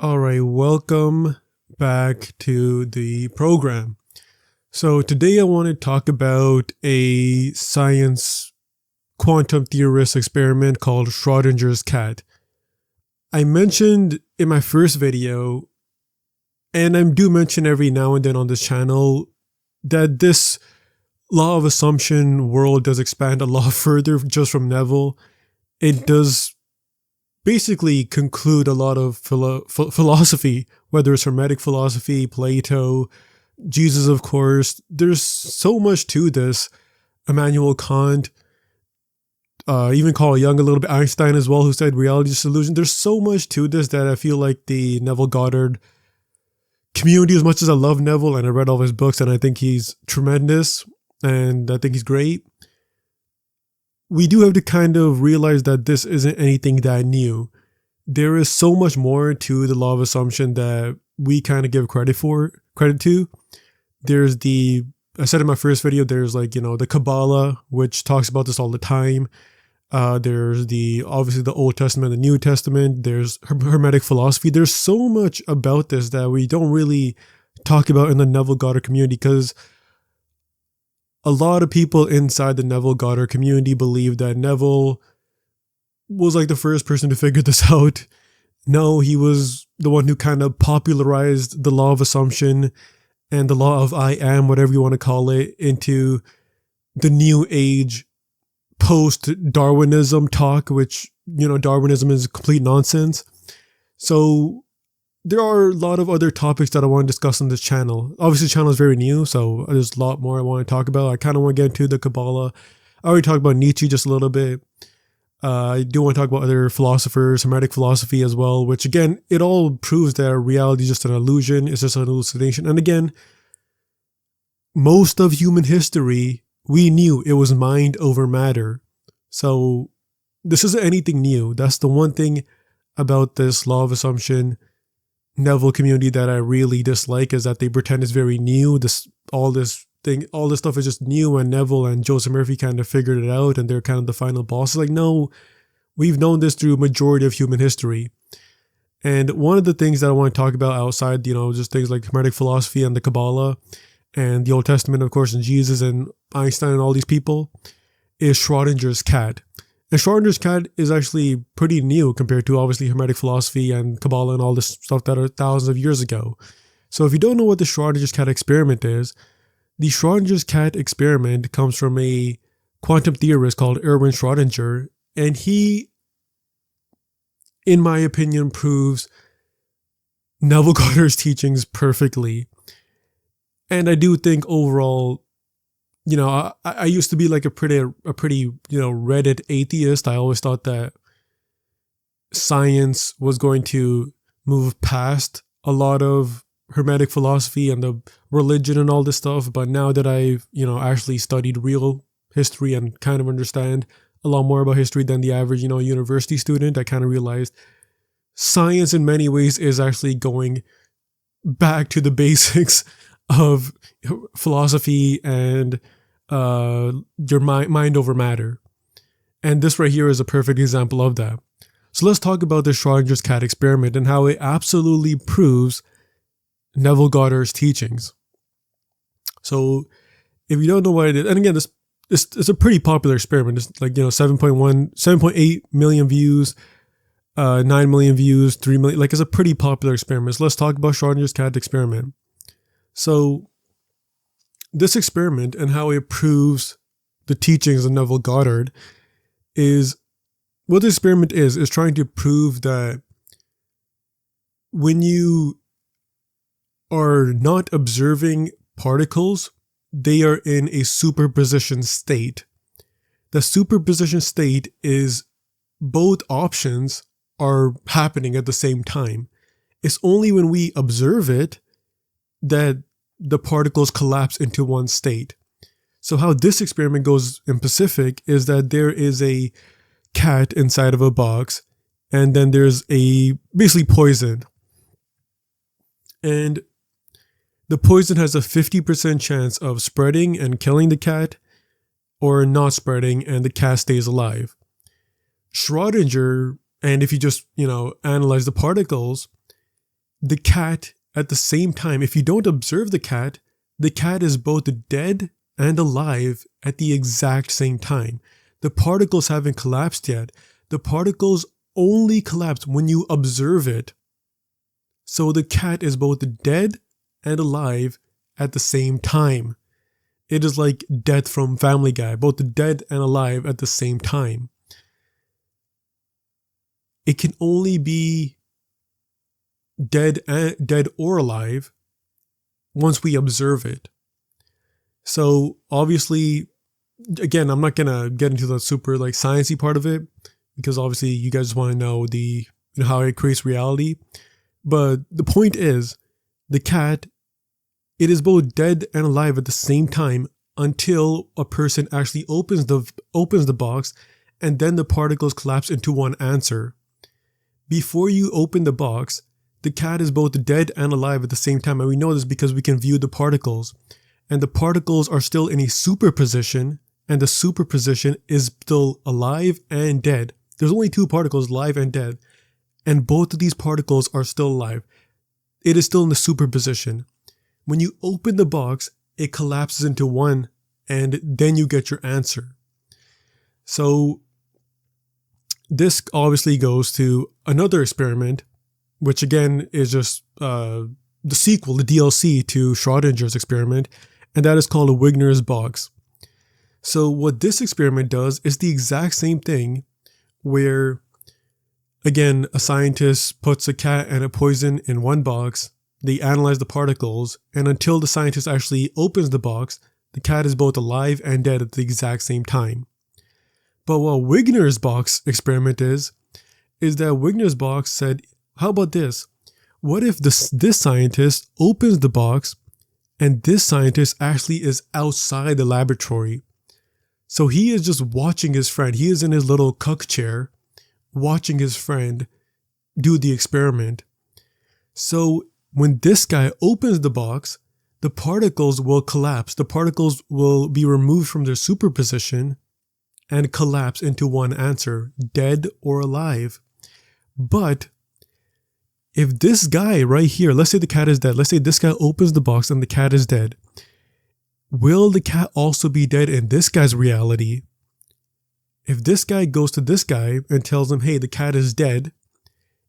All right, welcome back to the program. So, today I want to talk about a science quantum theorist experiment called Schrödinger's cat. I mentioned in my first video, and I do mention every now and then on this channel, that this law of assumption world does expand a lot further just from Neville. It does basically conclude a lot of philosophy, whether it's Hermetic philosophy, Plato, Jesus, of course. There's so much to this. Immanuel Kant, even Carl Jung a little bit, Einstein as well, who said reality is illusion. There's so much to this that I feel like the Neville Goddard community, as much as I love Neville and I read all his books and I think he's tremendous and I think he's great, we do have to kind of realize that this isn't anything that new. There is so much more to the law of assumption that we kind of give credit to. There's I said in my first video, there's the Kabbalah, which talks about this all the time. There's obviously the Old Testament, the New Testament. There's Hermetic philosophy. There's so much about this that we don't really talk about in the Neville Goddard community, because a lot of people inside the Neville Goddard community believe that Neville was like the first person to figure this out. No, he was the one who kind of popularized the law of assumption and the law of I am, whatever you want to call it, into the new age post-Darwinism talk, which, Darwinism is complete nonsense. So there are a lot of other topics that I want to discuss on this channel. Obviously, the channel is very new, so there's a lot more I want to talk about. I kind of want to get into the Kabbalah. I already talked about Nietzsche just a little bit. I do want to talk about other philosophers, Hermetic philosophy as well, which again, it all proves that reality is just an illusion. It's just an hallucination. And again, most of human history, we knew it was mind over matter. So this isn't anything new. That's the one thing about this law of assumption Neville community that I really dislike, is that they pretend it's very new. All this stuff is just new, and Neville and Joseph Murphy kind of figured it out and they're kind of the final boss. Like, no, we've known this through majority of human history. And one of the things that I want to talk about outside, just things like Hermetic philosophy and the Kabbalah and the Old Testament, of course, and Jesus and Einstein and all these people, is Schrödinger's cat. And Schrödinger's cat is actually pretty new compared to obviously Hermetic philosophy and Kabbalah and all this stuff that are thousands of years ago. So if you don't know what the Schrödinger's cat experiment is, the Schrödinger's cat experiment comes from a quantum theorist called Erwin Schrödinger, and he, in my opinion, proves Neville Goddard's teachings perfectly. And I do think overall, I used to be like a pretty, Reddit atheist. I always thought that science was going to move past a lot of Hermetic philosophy and the religion and all this stuff. But now that I've, actually studied real history and kind of understand a lot more about history than the average, university student, I kind of realized science in many ways is actually going back to the basics of philosophy and your mind over matter. And this right here is a perfect example of that. So let's talk about the Schrödinger's cat experiment and how it absolutely proves Neville Goddard's teachings. So if you don't know what it is, and again, this it's a pretty popular experiment. It's like 7.8 million views, 9 million views, 3 million. Like, it's a pretty popular experiment. So let's talk about Schrödinger's cat experiment. So this experiment and how it proves the teachings of Neville Goddard is, what the experiment is trying to prove that when you are not observing particles, they are in a superposition state. The superposition state is both options are happening at the same time. It's only when we observe it that the particles collapse into one state. So how this experiment goes in Pacific is that there is a cat inside of a box, and then there's basically poison. And the poison has a 50% chance of spreading and killing the cat, or not spreading and the cat stays alive. Schrödinger, and if you just, analyze the particles, the cat at the same time, if you don't observe the cat is both dead and alive at the exact same time. The particles haven't collapsed yet. The particles only collapse when you observe it. So the cat is both dead and alive at the same time. It is like Death from Family Guy, both dead and alive at the same time. It can only be dead or alive once we observe it. So obviously, again, I'm not gonna get into the super like sciencey part of it, because obviously you guys want to know how it creates reality. But the point is, the cat, it is both dead and alive at the same time until a person actually opens the box, and then the particles collapse into one answer. Before you open the box, the cat is both dead and alive at the same time, and we know this because we can view the particles. And the particles are still in a superposition, and the superposition is still alive and dead. There's only two particles, alive and dead, and both of these particles are still alive. It is still in the superposition. When you open the box, it collapses into one, and then you get your answer. So this obviously goes to another experiment, which again is just the sequel, the DLC to Schrödinger's experiment, and that is called a Wigner's box. So what this experiment does is the exact same thing, where again a scientist puts a cat and a poison in one box, they analyze the particles, and until the scientist actually opens the box, the cat is both alive and dead at the exact same time. But what Wigner's box experiment is that Wigner's box said, how about this? What if this scientist opens the box and this scientist actually is outside the laboratory? So he is just watching his friend. He is in his little cuck chair watching his friend do the experiment. So when this guy opens the box, the particles will collapse. The particles will be removed from their superposition and collapse into one answer, dead or alive. But if this guy right here, let's say the cat is dead, let's say this guy opens the box and the cat is dead, will the cat also be dead in this guy's reality? If this guy goes to this guy and tells him, hey, the cat is dead,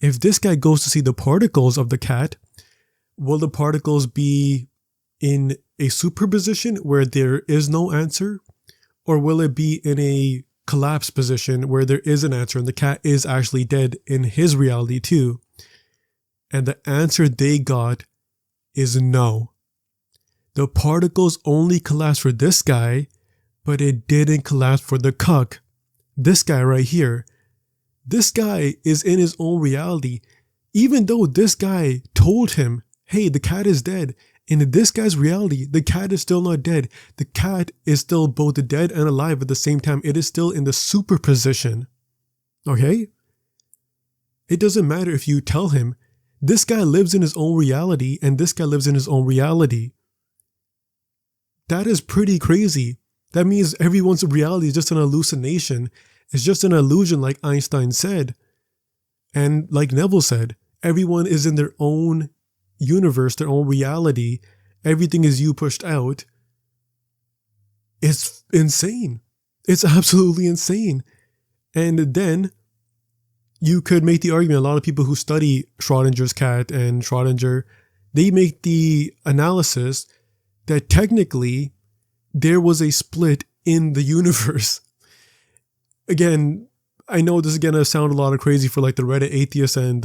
if this guy goes to see the particles of the cat, will the particles be in a superposition where there is no answer? Or will it be in a collapse position where there is an answer and the cat is actually dead in his reality too? And the answer they got is no. The particles only collapsed for this guy, but it didn't collapse for the cuck. This guy right here. This guy is in his own reality. Even though this guy told him, hey, the cat is dead. In this guy's reality, the cat is still not dead. The cat is still both dead and alive at the same time. It is still in the superposition. Okay? It doesn't matter if you tell him, this guy lives in his own reality and this guy lives in his own reality. That is pretty crazy. That means everyone's reality is just an hallucination. It's just an illusion, like Einstein said. And like Neville said, everyone is in their own universe, their own reality. Everything is you pushed out. It's insane. It's absolutely insane. And then you could make the argument, a lot of people who study Schrödinger's cat and Schrödinger, they make the analysis that technically there was a split in the universe. Again, I know this is going to sound a lot of crazy for like the Reddit atheists and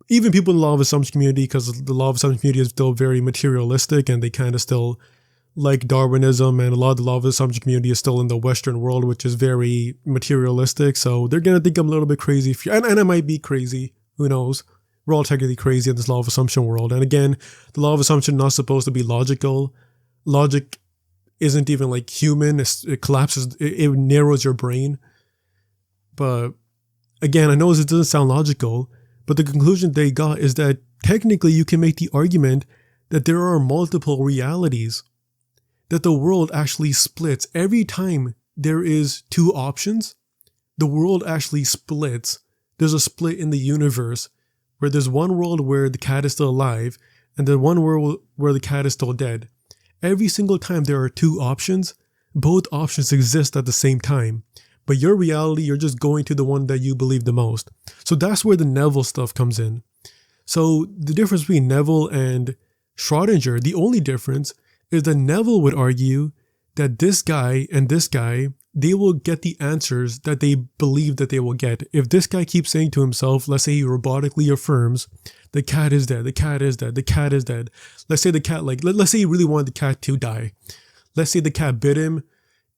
even people in the law of assumption community, because the law of assumption community is still very materialistic and they kind of still like Darwinism, and a lot of the law of assumption community is still in the Western world, which is very materialistic. So they're going to think I'm a little bit crazy. And I might be crazy. Who knows? We're all technically crazy in this law of assumption world. And again, the law of assumption is not supposed to be logical. Logic isn't even like human. It collapses. It narrows your brain. But again, I know this doesn't sound logical, but the conclusion they got is that technically you can make the argument that there are multiple realities, that the world actually splits. Every time there is two options, the world actually splits. There's a split in the universe where there's one world where the cat is still alive and then one world where the cat is still dead. Every single time there are two options, both options exist at the same time. But your reality, you're just going to the one that you believe the most. So that's where the Neville stuff comes in. So the difference between Neville and Schrödinger, the only difference is that Neville would argue that this guy and this guy, they will get the answers that they believe that they will get. If this guy keeps saying to himself, let's say he robotically affirms, the cat is dead, the cat is dead, the cat is dead. Let's say the cat, let's say he really wanted the cat to die. Let's say the cat bit him,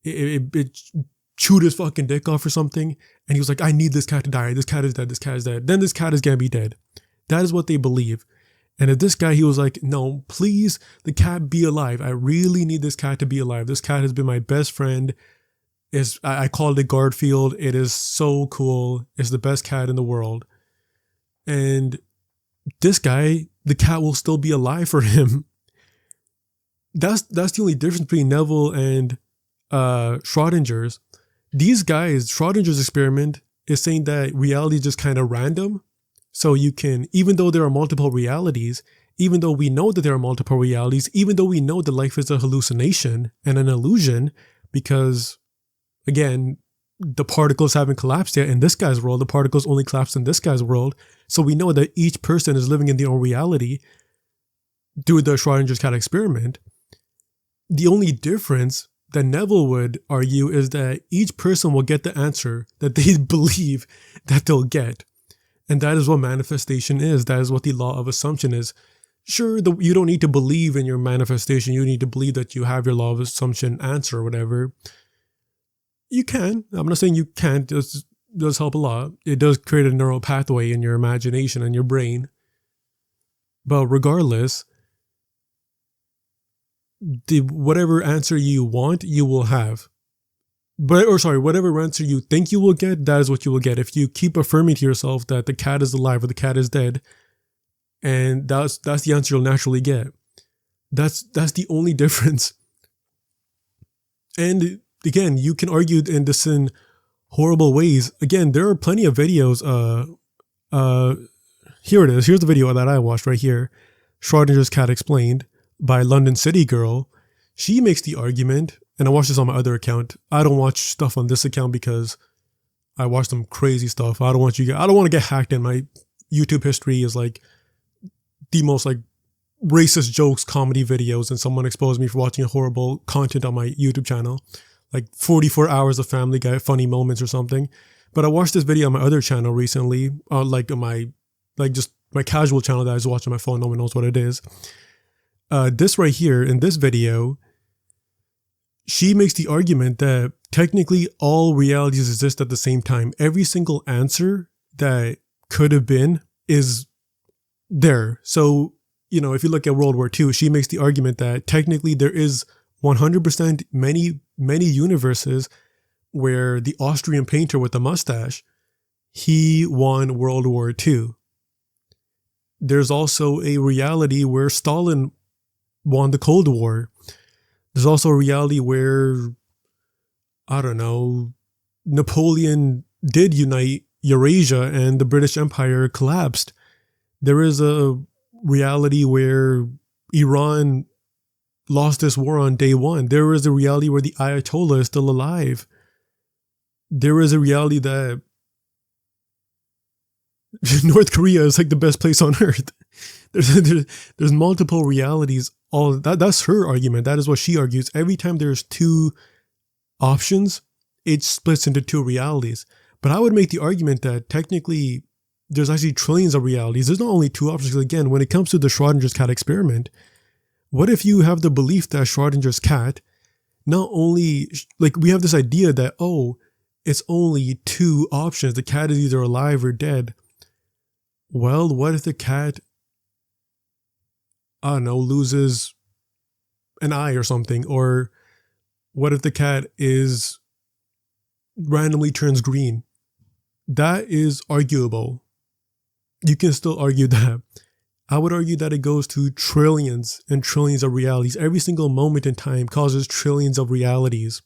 it chewed his fucking dick off or something, and he was like, I need this cat to die, this cat is dead, this cat is dead. Then this cat is gonna be dead. That is what they believe. And if this guy, he was like, no, please, the cat be alive. I really need this cat to be alive. This cat has been my best friend. I called it Garfield. It is so cool. It's the best cat in the world. And this guy, the cat will still be alive for him. That's the only difference between Neville and Schrödinger's. These guys, Schrödinger's experiment is saying that reality is just kind of random. So you can, even though there are multiple realities, even though we know that there are multiple realities, even though we know that life is a hallucination and an illusion, because again, the particles haven't collapsed yet in this guy's world, the particles only collapsed in this guy's world. So we know that each person is living in their own reality through the Schrödinger's cat experiment. The only difference that Neville would argue is that each person will get the answer that they believe that they'll get. And that is what manifestation is. That is what the law of assumption is. Sure, you don't need to believe in your manifestation. You need to believe that you have your law of assumption answer or whatever. You can. I'm not saying you can't. It does help a lot. It does create a neural pathway in your imagination and your brain. But regardless, whatever answer you want, you will have. Whatever answer you think you will get, that is what you will get. If you keep affirming to yourself that the cat is alive or the cat is dead, and that's the answer you'll naturally get. That's the only difference. And again, you can argue in horrible ways. Again, there are plenty of videos. Here it is. Here's the video that I watched right here. Schrödinger's Cat Explained by London City Girl. She makes the argument. And I watched this on my other account. I don't watch stuff on this account because I watch some crazy stuff. I don't want to get hacked in. My YouTube history is like the most like racist jokes, comedy videos, and someone exposed me for watching horrible content on my YouTube channel. Like 44 hours of Family Guy funny moments or something. But I watched this video on my other channel recently, just my casual channel that I just watch on my phone. No one knows what it is. This right here in this video, she makes the argument that technically all realities exist at the same time. Every single answer that could have been is there. So, if you look at World War II, she makes the argument that technically there is 100% many universes where the Austrian painter with the mustache, he won World War II. There's also a reality where Stalin won the Cold War. There's also a reality where, I don't know, Napoleon did unite Eurasia and the British Empire collapsed. There is a reality where Iran lost this war on day one. There is a reality where the Ayatollah is still alive. There is a reality that North Korea is like the best place on earth. There's multiple realities. That's her argument. That is what she argues. Every time there's two options, it splits into two realities. But I would make the argument that technically there's actually trillions of realities. There's not only two options. Again, when it comes to the Schrödinger's cat experiment, what if you have the belief that Schrödinger's cat, not only, like we have this idea that, it's only two options. The cat is either alive or dead. Well, what if the cat, I don't know, loses an eye or something? Or what if the cat randomly turns green? That is arguable. You can still argue that. I would argue that it goes to trillions and trillions of realities. Every single moment in time causes trillions of realities.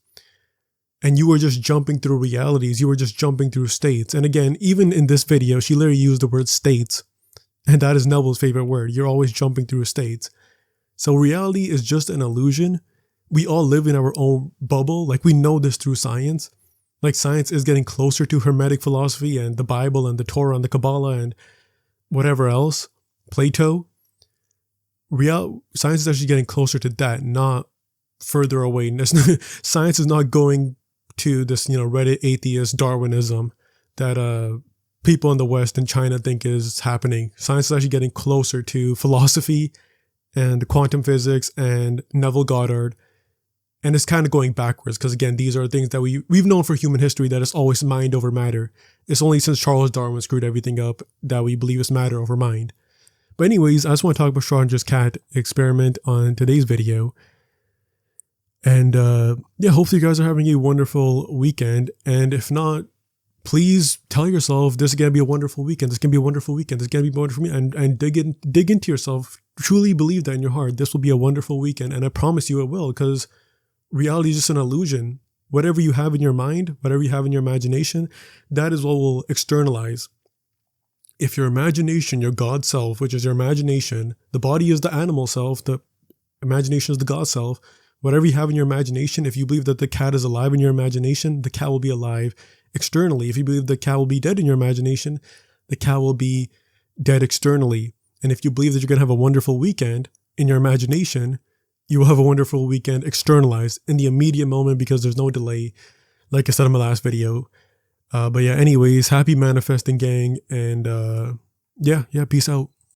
And you were just jumping through realities. You were just jumping through states. And again, even in this video, she literally used the word states. And that is Neville's favorite word. You're always jumping through states. So reality is just an illusion. We all live in our own bubble. Like, we know this through science. Like, science is getting closer to Hermetic philosophy and the Bible and the Torah and the Kabbalah and whatever else, Plato. Science is actually getting closer to that, not further away. Science is not going to this, Reddit atheist Darwinism that people in the West and China think is happening. Science is actually getting closer to philosophy and quantum physics and Neville Goddard. And it's kind of going backwards because, again, these are things that we've known for human history, that it's always mind over matter. It's only since Charles Darwin screwed everything up that we believe it's matter over mind. But anyways, I just want to talk about Schrödinger's cat experiment on today's video. And hopefully you guys are having a wonderful weekend. And if not, please tell yourself this is going to be a wonderful weekend. This is going to be a wonderful weekend. This is going to be wonderful. And dig into yourself. Truly believe that in your heart. This will be a wonderful weekend. And I promise you it will, because reality is just an illusion. Whatever you have in your mind, whatever you have in your imagination, that is what will externalize. If your imagination, your God self, which is your imagination, the body is the animal self, the imagination is the God self. Whatever you have in your imagination, if you believe that the cat is alive in your imagination, the cat will be alive externally. If you believe the cat will be dead in your imagination, the cat will be dead externally. And if you believe that you're going to have a wonderful weekend in your imagination, you will have a wonderful weekend externalized in the immediate moment, because there's no delay, like I said in my last video. But yeah, anyways, happy manifesting, gang. And peace out.